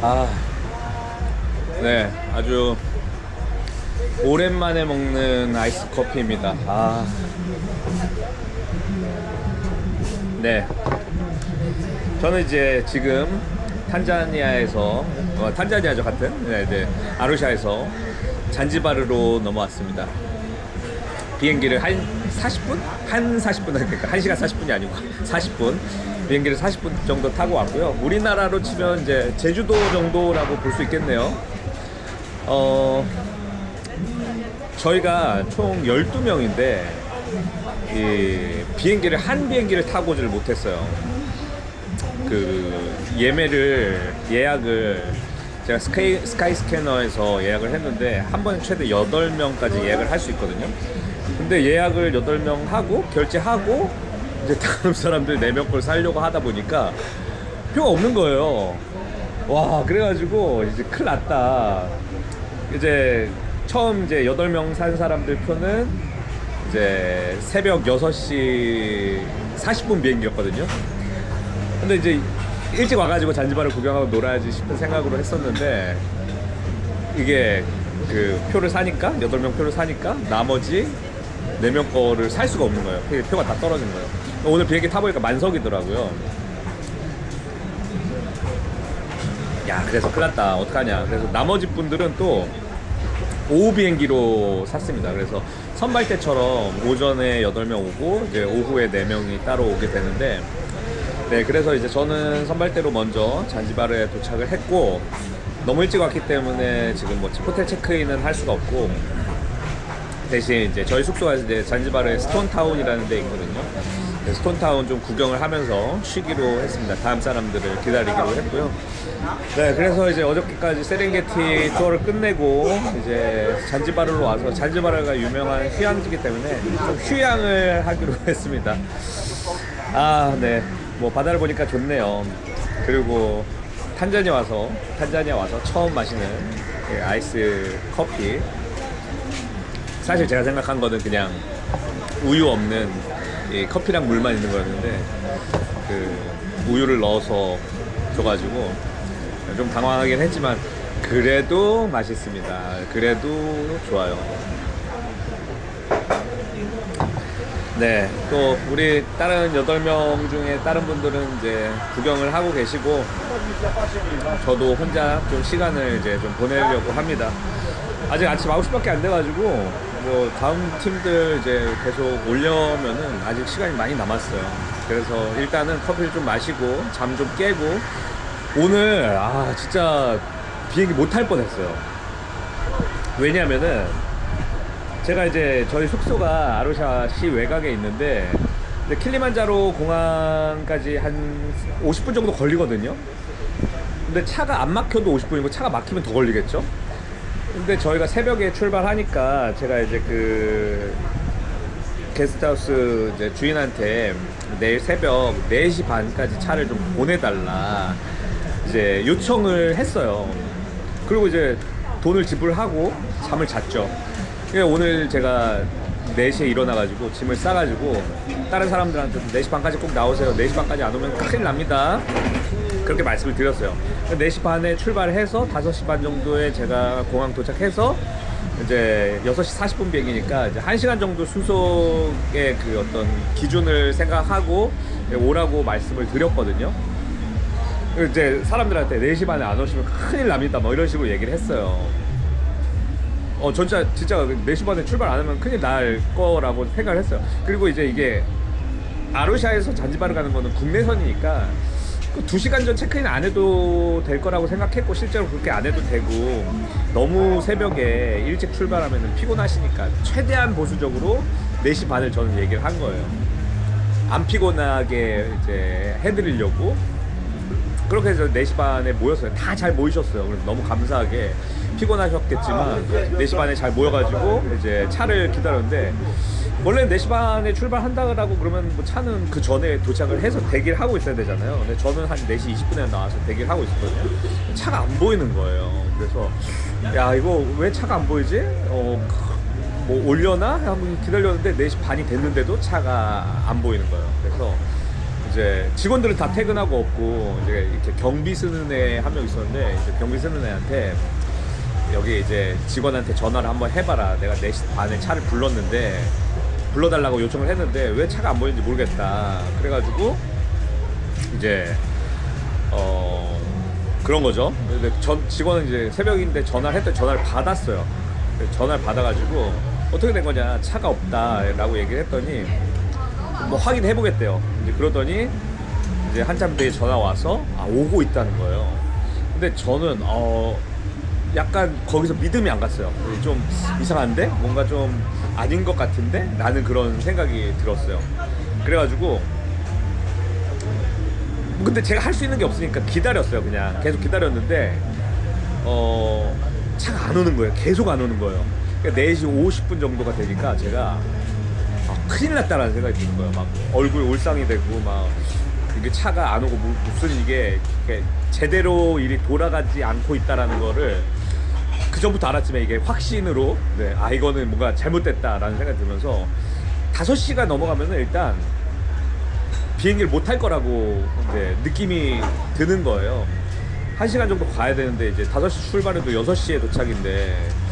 아, 네, 아주 오랜만에 먹는 아이스 커피입니다. 네, 저는 이제 지금 탄자니아에서, 탄자니아죠, 같은, 네, 아루샤에서 잔지바르로 넘어왔습니다. 비행기를 한 40분? 한 40분, 그러니까 1시간 40분이 아니고 40분. 비행기를 40분 정도 타고 왔고요. 우리나라로 치면 이제 제주도 정도라고 볼 수 있겠네요. 저희가 총 12명인데, 이 비행기를 한 비행기를 타고를 못했어요. 그 예약을 제가 스카이 스캐너에서 예약을 했는데 한 번에 최대 8명까지 예약을 할 수 있거든요. 근데 예약을 8명 하고 결제하고 이제 다른 사람들 4명 걸 사려고 하다 보니까 표가 없는 거예요. 와, 그래가지고 이제 큰일 났다. 이제 처음 이제 8명 산 사람들 표는 이제 새벽 6시 40분 비행기였거든요. 근데 이제 일찍 와가지고 잔지바를 구경하고 놀아야지 싶은 생각으로 했었는데, 이게 그 표를 사니까 8명 표를 사니까 나머지 4명 거를 살 수가 없는 거예요. 표가 다 떨어진 거예요. 오늘 비행기 타보니까 만석이더라고요. 야, 그래서 큰일 났다. 어떡하냐. 그래서 나머지 분들은 또 오후 비행기로 샀습니다. 그래서 선발 때처럼 오전에 8명 오고 이제 오후에 4명이 따로 오게 되는데, 네, 그래서 이제 저는 선발대로 먼저 잔지바르에 도착을 했고, 너무 일찍 왔기 때문에 지금 뭐 호텔 체크인은 할 수가 없고, 대신 이제 저희 숙소가 이제 잔지바르의 스톤타운이라는 데 있거든요. 스톤타운 좀 구경을 하면서 쉬기로 했습니다. 다음 사람들을 기다리기로 했고요. 네, 그래서 이제 어저께까지 세렝게티 투어를 끝내고 이제 잔지바르로 와서, 잔지바르가 유명한 휴양지이기 때문에 좀 휴양을 하기로 했습니다. 네, 뭐 바다를 보니까 좋네요. 그리고 탄자니아 와서 처음 마시는 아이스 커피. 사실 제가 생각한 거는 그냥 우유 없는 커피랑 물만 있는 거였는데, 그 우유를 넣어서 줘가지고 좀 당황하긴 했지만 그래도 맛있습니다. 그래도 좋아요. 네, 또 우리 다른 8명 중에 다른 분들은 이제 구경을 하고 계시고, 저도 혼자 좀 시간을 이제 좀 보내려고 합니다. 아직 아침 9시밖에 안 돼가지고 뭐 다음 팀들 이제 계속 오려면은 아직 시간이 많이 남았어요. 그래서 일단은 커피를 좀 마시고 잠 좀 깨고, 오늘 진짜 비행기 못 탈 뻔했어요. 왜냐면은 제가 이제 저희 숙소가 아루샤 시 외곽에 있는데, 킬리만자로 공항까지 한 50분 정도 걸리거든요. 근데 차가 안 막혀도 50분이고 차가 막히면 더 걸리겠죠. 근데 저희가 새벽에 출발하니까 제가 이제 그 게스트하우스 이제 주인한테 내일 새벽 4시 반까지 차를 좀 보내달라 이제 요청을 했어요. 그리고 이제 돈을 지불하고 잠을 잤죠. 그러니까 오늘 제가 4시에 일어나가지고 짐을 싸가지고 다른 사람들한테 4시 반까지 꼭 나오세요. 4시 반까지 안 오면 큰일 납니다. 그렇게 말씀을 드렸어요. 4시 반에 출발해서 5시 반 정도에 제가 공항 도착해서 이제 6시 40분 비행기니까 이제 1시간 정도 수속의 그 어떤 기준을 생각하고 오라고 말씀을 드렸거든요. 이제 사람들한테 4시 반에 안 오시면 큰일 납니다. 뭐 이런 식으로 얘기를 했어요. 진짜 4시 반에 출발 안 하면 큰일 날 거라고 생각을 했어요. 그리고 이제 이게 아루샤에서 잔지바르 가는 거는 국내선이니까 2시간 전 체크인 안 해도 될 거라고 생각했고, 실제로 그렇게 안 해도 되고, 너무 새벽에 일찍 출발하면 피곤하시니까 최대한 보수적으로 4시 반을 저는 얘기를 한 거예요. 안 피곤하게 이제 해드리려고. 그렇게 해서 4시 반에 모였어요. 다 잘 모이셨어요. 그래서 너무 감사하게, 피곤하셨겠지만 4시 반에 잘 모여가지고 이제 차를 기다렸는데, 원래 4시 반에 출발한다고 그러면 뭐 차는 그 전에 도착을 해서 대기를 하고 있어야 되잖아요. 근데 저는 한 4시 20분에 나와서 대기를 하고 있었거든요. 차가 안 보이는 거예요. 그래서 야, 이거 왜 차가 안 보이지? 뭐 올려나? 한번 기다렸는데 4시 반이 됐는데도 차가 안 보이는 거예요. 그래서 이제 직원들은 다 퇴근하고 없고 이제 이렇게 경비 쓰는 애 한 명 있었는데 이제 경비 쓰는 애한테 여기 이제 직원한테 전화를 한번 해봐라. 내가 4시 반에 차를 불렀는데 불러달라고 요청을 했는데 왜 차가 안 보이는지 모르겠다. 그래가지고 이제 그런 거죠. 근데 직원은 이제 새벽인데 전화를 했더니 전화를 받았어요. 전화를 받아가지고 어떻게 된 거냐, 차가 없다라고 얘기를 했더니 뭐 확인해 보겠대요. 이제 그러더니 이제 한참 뒤에 전화 와서 오고 있다는 거예요. 근데 저는 약간 거기서 믿음이 안 갔어요. 좀 이상한데? 뭔가 좀 아닌 것 같은데? 라는 그런 생각이 들었어요. 그래가지고 근데 제가 할 수 있는 게 없으니까 기다렸어요. 그냥 계속 기다렸는데 차가 안 오는 거예요. 계속 안 오는 거예요. 그러니까 4시 50분 정도가 되니까 제가 큰일 났다라는 생각이 드는 거예요. 막 얼굴 올상이 되고 막 이게 차가 안 오고 무슨 이게 제대로 일이 돌아가지 않고 있다라는 거를 그 전부터 알았지만 이게 확신으로 이거는 뭔가 잘못됐다라는 생각이 들면서 5시가 넘어가면은 일단 비행기를 못 탈 거라고 이제 느낌이 드는 거예요. 1시간 정도 가야 되는데 이제 5시 출발해도 6시에 도착인데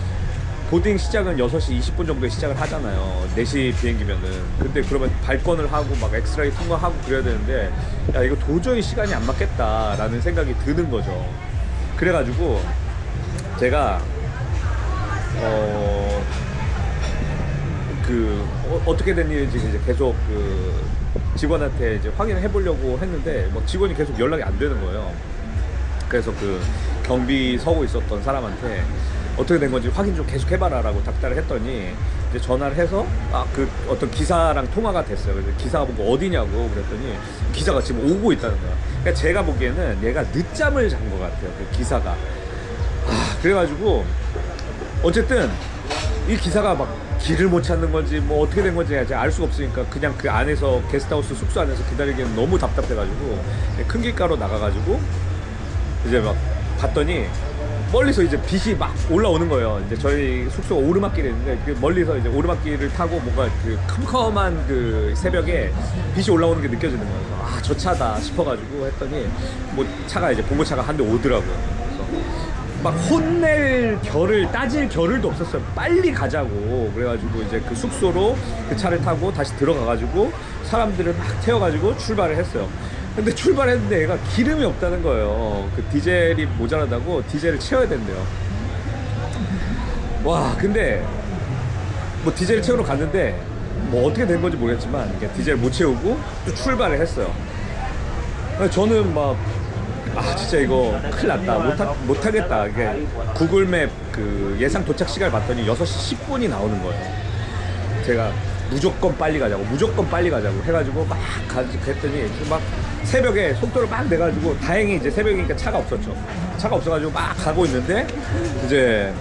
보딩 시작은 6시 20분 정도에 시작을 하잖아요. 4시 비행기면은. 근데 그러면 발권을 하고 막 엑스라이 통과하고 그래야 되는데 야 이거 도저히 시간이 안 맞겠다라는 생각이 드는 거죠. 그래가지고 제가 어떻게 된 일인지 이제 계속 직원한테 이제 확인을 해보려고 했는데 뭐 직원이 계속 연락이 안 되는 거예요. 그래서 경비 서고 있었던 사람한테 어떻게 된 건지 확인 좀 계속 해봐라 라고 닥달을 했더니 이제 전화를 해서 어떤 기사랑 통화가 됐어요. 그래서 기사가 보고 어디냐고 그랬더니 기사가 지금 오고 있다는 거야. 그러니까 제가 보기에는 얘가 늦잠을 잔 것 같아요. 그 기사가. 그래가지고 어쨌든 이 기사가 막 길을 못 찾는 건지 뭐 어떻게 된 건지 알 수가 없으니까 그냥 그 안에서 게스트하우스 숙소 안에서 기다리기는 너무 답답해가지고 큰 길가로 나가가지고 이제 막 봤더니 멀리서 이제 빛이 막 올라오는 거예요. 이제 저희 숙소가 오르막길에 있는데 멀리서 이제 오르막길을 타고 뭔가 컴컴한 새벽에 빛이 올라오는 게 느껴지는 거예요. 저 차다 싶어가지고 했더니 뭐 차가 이제 봉고차가 한 대 오더라고요. 막 혼낼 겨를 따질 겨를도 없었어요. 빨리 가자고. 그래가지고 이제 그 숙소로 그 차를 타고 다시 들어가가지고 사람들을 막 태워가지고 출발을 했어요. 근데 출발했는데 얘가 기름이 없다는 거예요. 그 디젤이 모자라다고 디젤을 채워야 된대요. 와, 근데 뭐 디젤 채우러 갔는데 뭐 어떻게 된 건지 모르겠지만 이게 디젤 못 채우고 또 출발을 했어요. 저는 막 진짜 이거 큰일 났다. 못하겠다. 이게 구글맵 예상 도착 시간을 봤더니 6시 10분이 나오는 거예요. 제가 무조건 빨리 가자고 해가지고 막 했더니 막 새벽에 속도를 막 내가지고 다행히 이제 새벽이니까 차가 없었죠. 차가 없어가지고 막 가고 있는데 이제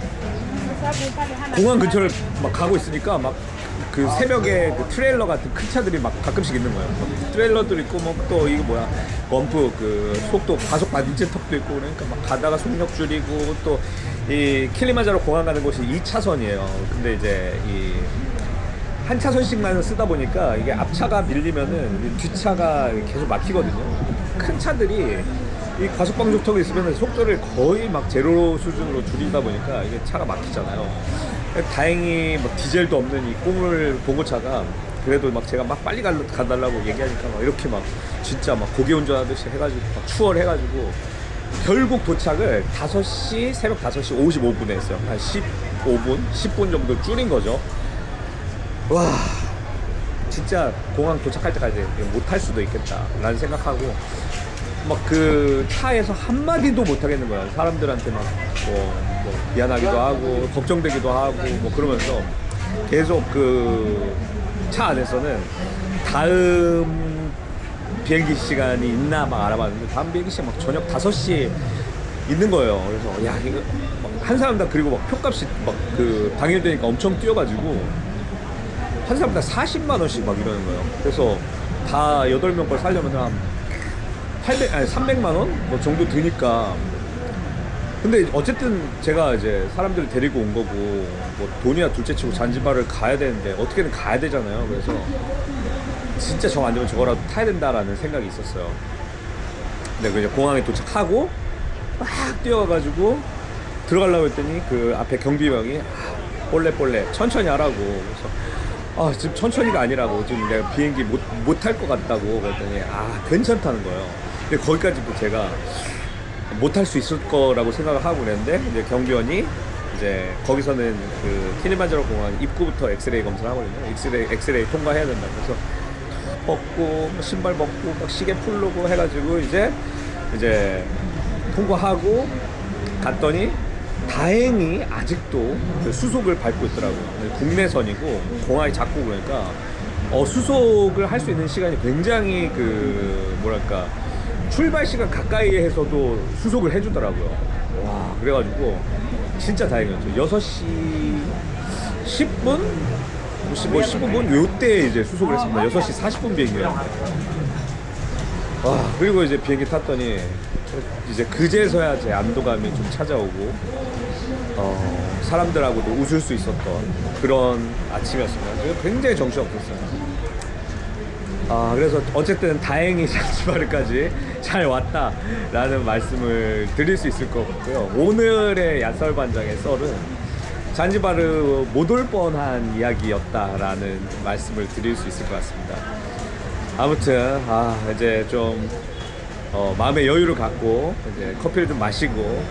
공항 근처를 막 가고 있으니까 막 새벽에 트레일러 같은 큰 차들이 막 가끔씩 있는 거예요. 트레일러도 있고 뭐 또 이거 뭐야 범프 속도 과속 방지턱도 있고 그러니까 막 가다가 속력 줄이고 또 이 킬리만자로 공항 가는 곳이 2차선이에요. 근데 이제 한 차선씩만 쓰다 보니까 이게 앞차가 밀리면은 뒷차가 계속 막히거든요. 큰 차들이 이 과속 방지턱이 있으면 속도를 거의 막 제로 수준으로 줄이다 보니까 이게 차가 막히잖아요. 다행히 뭐 디젤도 없는 이 꼬물 봉고차가 그래도 막 제가 막 빨리 가달라고 얘기하니까 막 이렇게 막 진짜 막 고개 운전하듯이 해가지고 막 추월해가지고 결국 도착을 새벽 5시 55분에 했어요. 한 15분, 10분 정도 줄인 거죠. 와, 진짜 공항 도착할 때까지 못 할 수도 있겠다 라는 생각하고 막 차에서 한마디도 못 하겠는 거야. 사람들한테 막 뭐 미안하기도 하고 걱정되기도 하고 뭐 그러면서 계속 차 안에서는 다음 비행기 시간이 있나 막 알아봤는데 다음 비행기 시간 막 저녁 5시에 있는 거예요. 그래서 야 이거 한 사람당 그리고 막 표값이 막 당일 되니까 엄청 뛰어가지고 한 사람당 40만 원씩 막 이러는 거예요. 그래서 다 8명 걸 살려면 한 300만 원 뭐 정도 드니까 근데 어쨌든 제가 이제 사람들을 데리고 온 거고 뭐 돈이야 둘째치고 잔지바를 가야 되는데 어떻게든 가야 되잖아요. 그래서 진짜 정 안 되면 저거라도 타야 된다라는 생각이 있었어요. 근데 이제 공항에 도착하고 막 뛰어가가지고 들어가려고 했더니 그 앞에 경비병이 볼래 천천히 하라고. 그래서 지금 천천히가 아니라고, 지금 내가 비행기 못 탈 것 같다고 그랬더니 괜찮다는 거예요. 근데 거기까지도 제가 못 탈 수 있을 거라고 생각을 하고 그랬는데 이제 경비원이 이제 거기서는 그 키리만자로 공항 입구부터 엑스레이 검사를 하거든요. 엑스레이 통과해야 된다. 그래서 벗고 신발 벗고 막 시계 풀르고 해가지고 이제 통과하고 갔더니 다행히 아직도 그 수속을 밟고 있더라고요. 국내선이고 공항이 작고 그러니까 수속을 할 수 있는 시간이 굉장히 그 뭐랄까 출발 시간 가까이에 해서도 수속을 해주더라고요. 와, 그래가지고 진짜 다행이었죠. 6시 10분? 뭐 15분? 요때 이제 수속을 했습니다. 6시 40분 비행기였는데. 와, 그리고 이제 비행기 탔더니 이제 그제서야 제 안도감이 좀 찾아오고 사람들하고도 웃을 수 있었던 그런 아침이었습니다. 굉장히 정신없었어요. 그래서 어쨌든 다행히 잔지바르까지 잘 왔다라는 말씀을 드릴 수 있을 것 같고요. 오늘의 야썰 반장의 썰은 잔지바르 못 올 뻔한 이야기였다라는 말씀을 드릴 수 있을 것 같습니다. 아무튼 이제 좀 마음의 여유를 갖고 이제 커피를 좀 마시고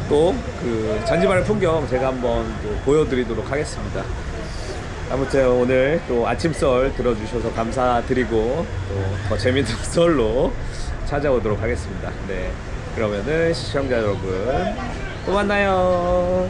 또 그 잔지바르 풍경 제가 한번 또 보여드리도록 하겠습니다. 아무튼 오늘 또 아침 썰 들어주셔서 감사드리고 또 더 재밌는 썰로 찾아오도록 하겠습니다. 네, 그러면은 시청자 여러분 또 만나요.